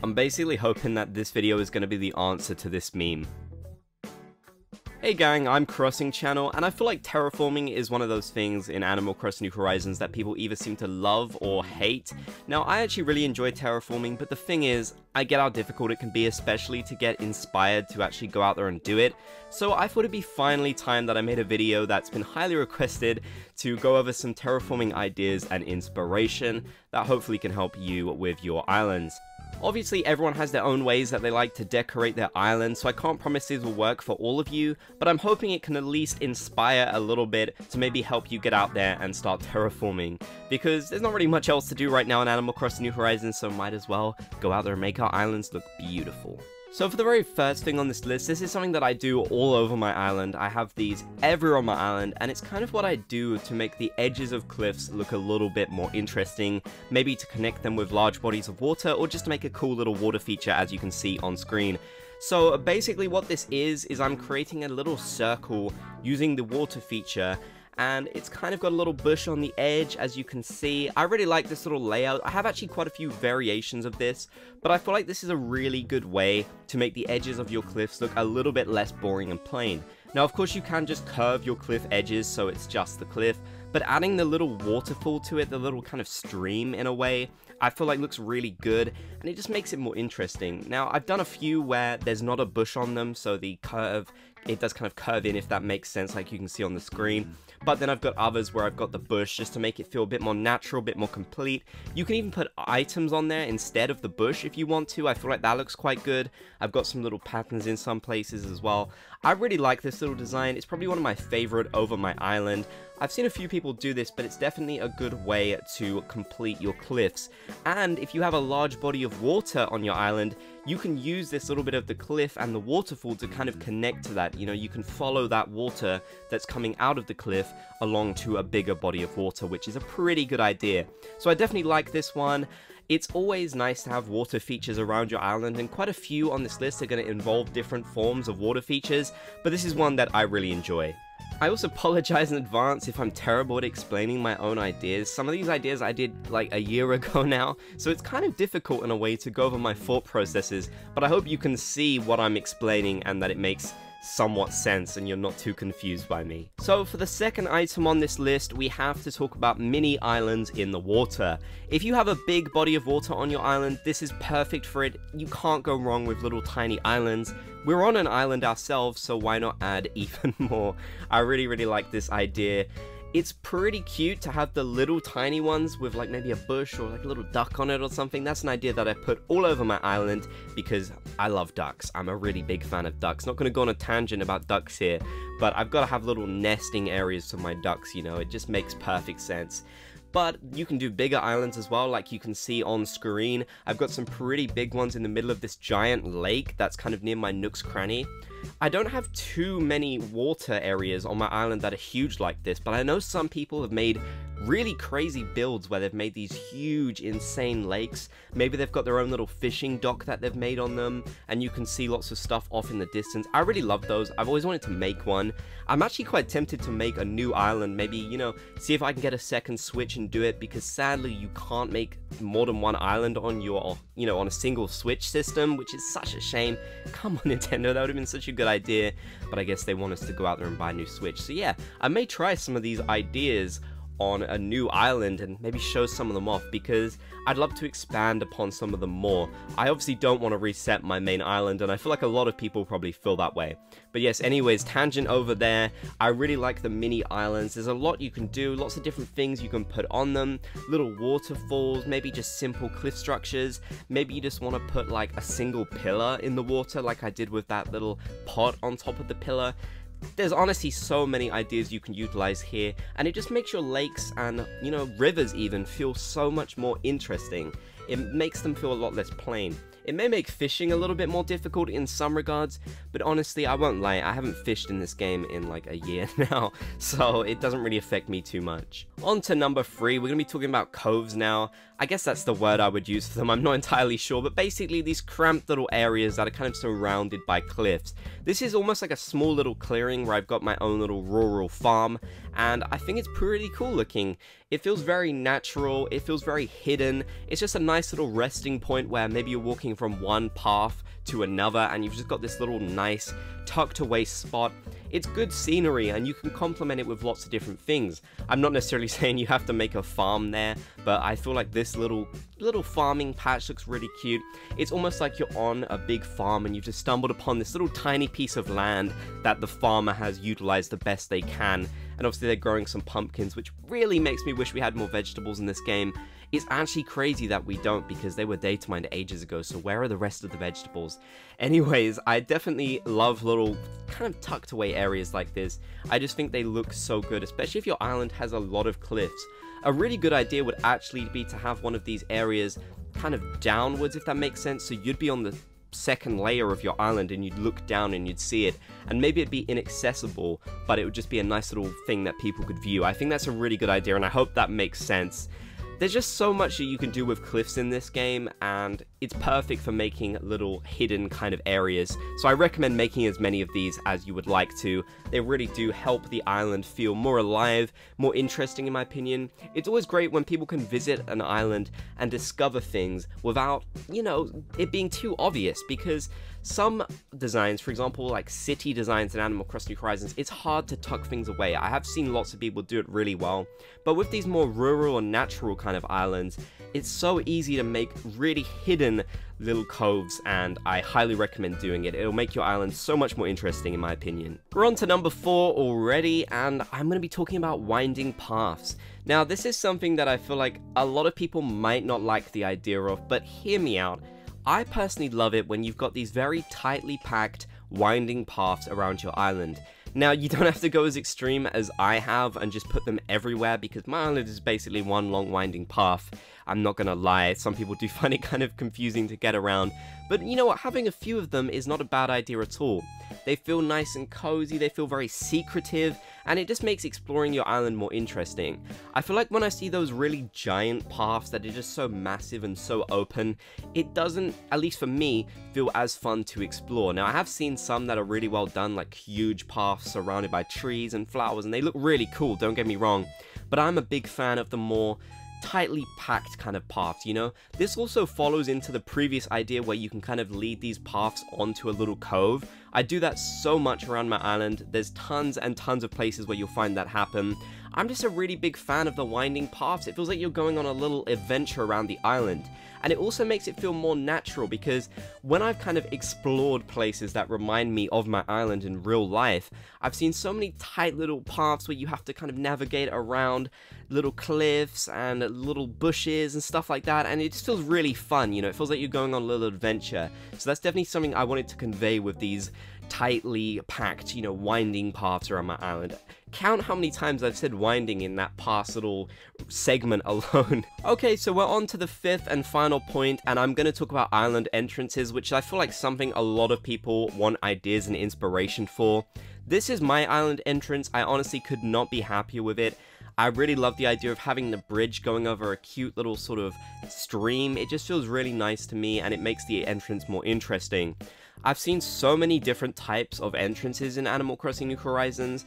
I'm basically hoping that this video is going to be the answer to this meme. Hey gang, I'm Crossing Channel, and I feel like terraforming is one of those things in Animal Crossing New Horizons that people either seem to love or hate. Now, I actually really enjoy terraforming, but the thing is, I get how difficult it can be, especially to get inspired to actually go out there and do it. So I thought it'd be finally time that I made a video that's been highly requested to go over some terraforming ideas and inspiration that hopefully can help you with your islands. Obviously, everyone has their own ways that they like to decorate their island, so I can't promise these will work for all of you, but I'm hoping it can at least inspire a little bit to maybe help you get out there and start terraforming, because there's not really much else to do right now in Animal Crossing New Horizons, so might as well go out there and make our islands look beautiful. So for the very first thing on this list, this is something that I do all over my island. I have these everywhere on my island, and it's kind of what I do to make the edges of cliffs look a little bit more interesting, maybe to connect them with large bodies of water, or just to make a cool little water feature as you can see on screen. So basically what this is I'm creating a little circle using the water feature, and it's kind of got a little bush on the edge, as you can see. I really like this little layout. I have actually quite a few variations of this, but I feel like this is a really good way to make the edges of your cliffs look a little bit less boring and plain. Now, of course, you can just curve your cliff edges so it's just the cliff, but adding the little waterfall to it, the little kind of stream in a way, I feel like looks really good, and it just makes it more interesting. Now, I've done a few where there's not a bush on them, so the curve, it does kind of curve in, if that makes sense, like you can see on the screen. But then I've got others where I've got the bush just to make it feel a bit more natural, a bit more complete. You can even put items on there instead of the bush if you want to. I feel like that looks quite good. I've got some little patterns in some places as well. I really like this little design. It's probably one of my favorite over my island. I've seen a few people do this, but it's definitely a good way to complete your cliffs. And if you have a large body of water on your island, you can use this little bit of the cliff and the waterfall to kind of connect to that. You know, you can follow that water that's coming out of the cliff along to a bigger body of water, which is a pretty good idea. So I definitely like this one. It's always nice to have water features around your island, and quite a few on this list are going to involve different forms of water features, but this is one that I really enjoy. I also apologize in advance if I'm terrible at explaining my own ideas. Some of these ideas I did like a year ago now, so it's kind of difficult in a way to go over my thought processes, but I hope you can see what I'm explaining and that it makes somewhat sense and you're not too confused by me. So for the second item on this list, we have to talk about mini islands in the water. If you have a big body of water on your island, this is perfect for it. You can't go wrong with little tiny islands. We're on an island ourselves, so why not add even more? I really like this idea. It's pretty cute to have the little tiny ones with like maybe a bush or like a little duck on it or something. That's an idea that I put all over my island because I love ducks. I'm a really big fan of ducks. Not going to go on a tangent about ducks here, but I've got to have little nesting areas for my ducks, you know. It just makes perfect sense. But you can do bigger islands as well, like you can see on screen. I've got some pretty big ones in the middle of this giant lake that's kind of near my Nook's Cranny. I don't have too many water areas on my island that are huge like this, but I know some people have made really crazy builds where they've made these huge, insane lakes. Maybe they've got their own little fishing dock that they've made on them, and you can see lots of stuff off in the distance. I really love those. I've always wanted to make one. I'm actually quite tempted to make a new island, maybe, you know, see if I can get a second Switch and do it, because sadly you can't make more than one island on your, you know, on a single Switch system, which is such a shame. Come on, Nintendo, that would have been such a good idea, but I guess they want us to go out there and buy a new Switch. So yeah, I may try some of these ideas on a new island and maybe show some of them off, because I'd love to expand upon some of them more. I obviously don't want to reset my main island, and I feel like a lot of people probably feel that way. But yes, anyways, tangent over there. I really like the mini islands. There's a lot you can do, lots of different things you can put on them, little waterfalls, maybe just simple cliff structures. Maybe you just want to put like a single pillar in the water like I did with that little pot on top of the pillar. There's honestly so many ideas you can utilize here, and it just makes your lakes and, you know, rivers even feel so much more interesting. It makes them feel a lot less plain. It may make fishing a little bit more difficult in some regards, but honestly, I won't lie, I haven't fished in this game in like a year now, so it doesn't really affect me too much. On to number 3, we're going to be talking about coves now. I guess that's the word I would use for them, I'm not entirely sure, but basically these cramped little areas that are kind of surrounded by cliffs. This is almost like a small little clearing where I've got my own little rural farm, and I think it's pretty cool looking. It feels very natural, it feels very hidden, it's just a nice little resting point where maybe you're walking from one path to another and you've just got this little nice tucked away spot. It's good scenery and you can complement it with lots of different things. I'm not necessarily saying you have to make a farm there, but I feel like this little farming patch looks really cute. It's almost like you're on a big farm and you've just stumbled upon this little tiny piece of land that the farmer has utilized the best they can. And obviously they're growing some pumpkins, which really makes me wish we had more vegetables in this game. It's actually crazy that we don't, because they were data mined ages ago, so where are the rest of the vegetables? Anyways, I definitely love little kind of tucked away areas like this. I just think they look so good, especially if your island has a lot of cliffs. A really good idea would actually be to have one of these areas kind of downwards, if that makes sense, so you'd be on the second layer of your island and you'd look down and you'd see it, and maybe it'd be inaccessible, but it would just be a nice little thing that people could view. I think that's a really good idea and I hope that makes sense. There's just so much that you can do with cliffs in this game, and it's perfect for making little hidden kind of areas. So I recommend making as many of these as you would like to. They really do help the island feel more alive, more interesting in my opinion. It's always great when people can visit an island and discover things without, you know, it being too obvious, because some designs, for example, like city designs in Animal Crossing New Horizons, it's hard to tuck things away. I have seen lots of people do it really well, but with these more rural and natural kind of islands, it's so easy to make really hidden little coves, and I highly recommend doing it. It'll make your island so much more interesting in my opinion. We're on to number 4 already, and I'm going to be talking about winding paths. Now, this is something that I feel like a lot of people might not like the idea of, but hear me out. I personally love it when you've got these very tightly packed winding paths around your island. Now, you don't have to go as extreme as I have and just put them everywhere, because my island is basically one long winding path. I'm not gonna lie, some people do find it kind of confusing to get around, but you know what, having a few of them is not a bad idea at all. They feel nice and cozy, they feel very secretive, and it just makes exploring your island more interesting. I feel like when I see those really giant paths that are just so massive and so open, it doesn't, at least for me, feel as fun to explore. Now, I have seen some that are really well done, like huge paths surrounded by trees and flowers, and they look really cool, don't get me wrong, but I'm a big fan of the more tightly packed kind of paths, you know? This also follows into the previous idea where you can kind of lead these paths onto a little cove. I do that so much around my island. There's tons and tons of places where you'll find that happen. I'm just a really big fan of the winding paths. It feels like you're going on a little adventure around the island. And it also makes it feel more natural, because when I've kind of explored places that remind me of my island in real life, I've seen so many tight little paths where you have to kind of navigate around little cliffs and little bushes and stuff like that, and it just feels really fun, you know, it feels like you're going on a little adventure. So that's definitely something I wanted to convey with these tightly packed, you know, winding paths around my island. Count how many times I've said winding in that past little segment alone. Okay, so we're on to the 5th and final point, and I'm going to talk about island entrances, which I feel like something a lot of people want ideas and inspiration for. This is my island entrance. I honestly could not be happier with it. I really love the idea of having the bridge going over a cute little sort of stream. It just feels really nice to me, and it makes the entrance more interesting. I've seen so many different types of entrances in Animal Crossing New Horizons.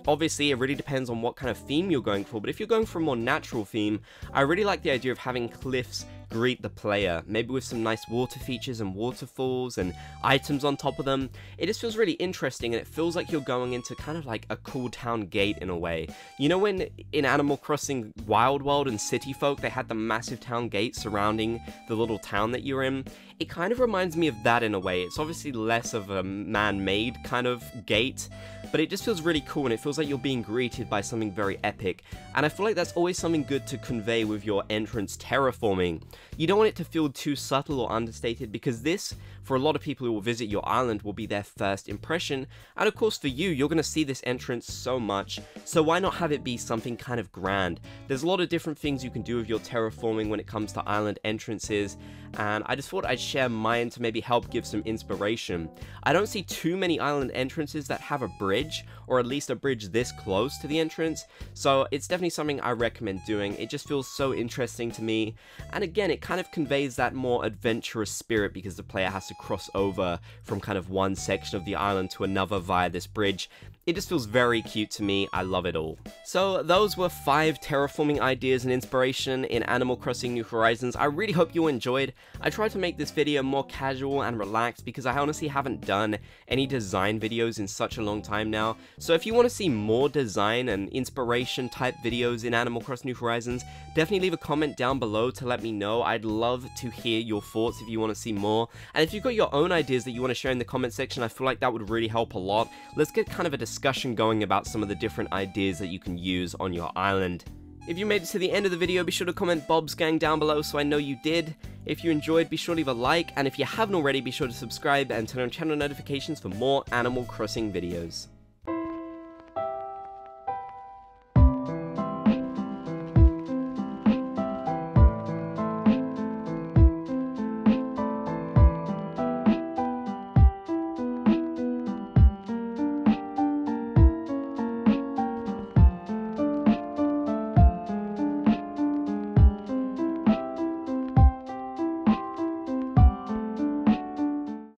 Obviously, it really depends on what kind of theme you're going for, but if you're going for a more natural theme, I really like the idea of having cliffs greet the player, maybe with some nice water features and waterfalls and items on top of them. It just feels really interesting, and it feels like you're going into kind of like a cool town gate in a way. You know when in Animal Crossing Wild World and City Folk they had the massive town gate surrounding the little town that you're in? It kind of reminds me of that in a way. It's obviously less of a man-made kind of gate, but it just feels really cool, and it feels like you're being greeted by something very epic, and I feel like that's always something good to convey with your entrance terraforming. You don't want it to feel too subtle or understated, because this, for a lot of people who will visit your island, will be their first impression, and of course for you, you're going to see this entrance so much, so why not have it be something kind of grand? There's a lot of different things you can do with your terraforming when it comes to island entrances, and I just thought I'd share mine to maybe help give some inspiration. I don't see too many island entrances that have a bridge, bridge, or at least a bridge this close to the entrance, so it's definitely something I recommend doing. It just feels so interesting to me, and again, it kind of conveys that more adventurous spirit because the player has to cross over from kind of one section of the island to another via this bridge. It just feels very cute to me. I love it all. So those were 5 terraforming ideas and inspiration in Animal Crossing New Horizons. I really hope you enjoyed. I tried to make this video more casual and relaxed because I honestly haven't done any design videos in such a long time now. So if you want to see more design and inspiration type videos in Animal Crossing New Horizons, definitely leave a comment down below to let me know. I'd love to hear your thoughts if you want to see more. And if you've got your own ideas that you want to share in the comment section, I feel like that would really help a lot. Let's get kind of a discussion going about some of the different ideas that you can use on your island. If you made it to the end of the video, be sure to comment Bob's Gang down below so I know you did. If you enjoyed, be sure to leave a like, and if you haven't already, be sure to subscribe and turn on channel notifications for more Animal Crossing videos.